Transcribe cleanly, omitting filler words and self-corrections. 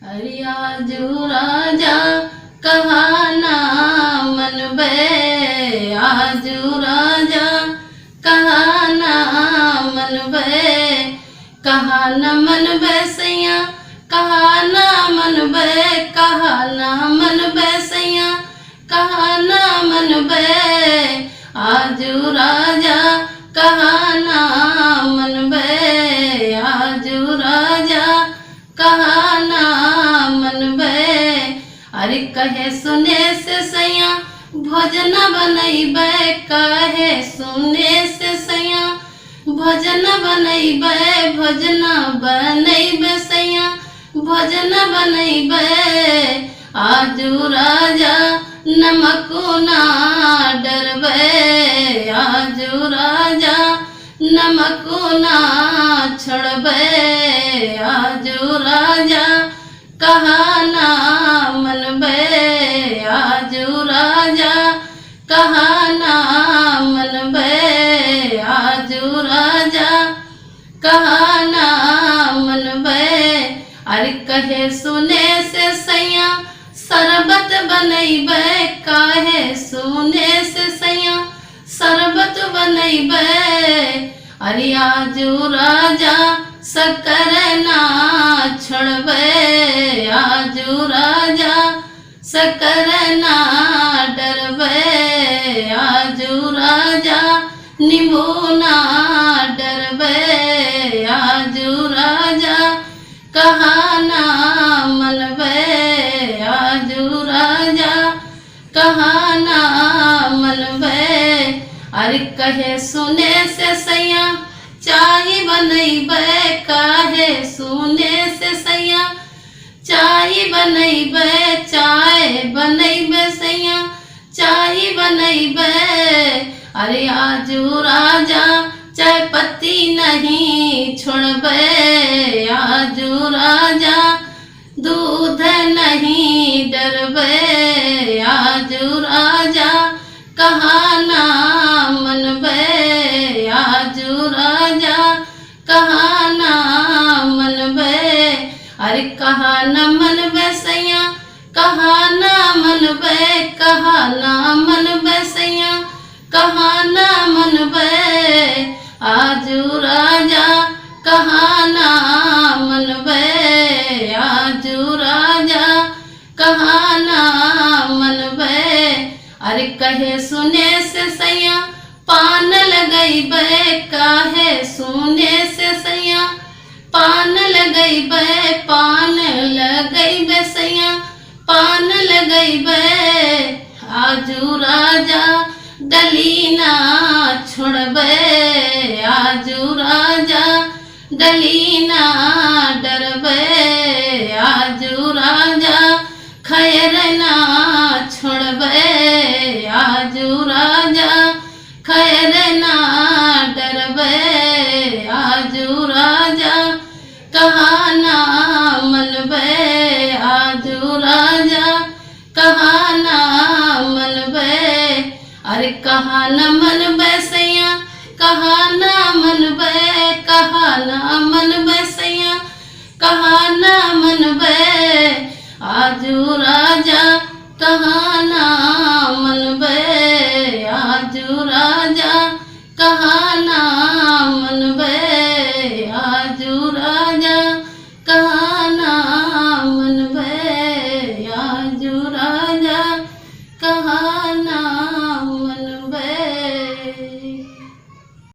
अरे आजू राजा कहा ना मनबे, आजू राजा कहा ना मनबे, कहा न मनबे सैया, कहा ना मनबे, कहा ना मनबे सैया, कहा ना मनबे, आजू राजा कहा ना मनबे, आजू राजा कहा ना मनबे। अरे कहे सुने से सैया भोजन बनैबे, कहे सुने से सैया भोजन बनैबे, भोजन बनैबे सैया भोजन बनैबे, आजू राजा नमक ना डरबे, आजू राजा नमक ना छोड़बे, आजू राजा कहा ना मनबे, आजू राजा कहा ना मनबे, आजू राजा कहा ना मनबे। अरे कहे सुने से सैया शरबत बनैबे, कहे सुने से सैया शरबत बनैबे, अरे आजू राजा शक्कर ना छोड़बे, आजू राजा शक्कर ना डरबे, आजू राजा नींबू ना डरबे, आजू राजा कहा ना मनबे, आजू राजा कहा ना मनबे। अरे कहे सुने से सैया चाय बनैबे, कहे सुने से सैया चाय बनैबे, चाय बनैबे सैया चाय बनैबे, अरे आजू राजा चाय पत्ती नहीं छोड़बे, आजू राजा दूध नहीं डरबे, आजू राजा कहा ना मनबे, आजू राजा कहा ना मनबे। अरे कहा न मनबे सैया, कहा ना मनबे, कहा ना मनबे सैया, कहा ना मनबे, आजू राजा कहा ना मनबे, आजू राजा कहा ना मनबे। अरे कहे सुने से सैया पान लगैबे, कहे सुने से सैया पान लगैबे, पान लगैबे सैया पान लगैबे, आजू राजा डली ना छोड़बे, आजू राजा डली ना डरबे, आजू राजा खैर ना छोड़बे, आजू राजा खैर ना डरबे, आजू राजा कहा ना मनबे, आजू राजा कहा ना मनबे। अरे कहा न मनबे सैया, कहा ना मनबे, कहा ना मनबे सैया कहा ना मनबे, आजू राजा कहा ना मनबे, आजू राजा कहा ना मनबे, आजू राजा कहा ना मनबे, आजू राजा कहा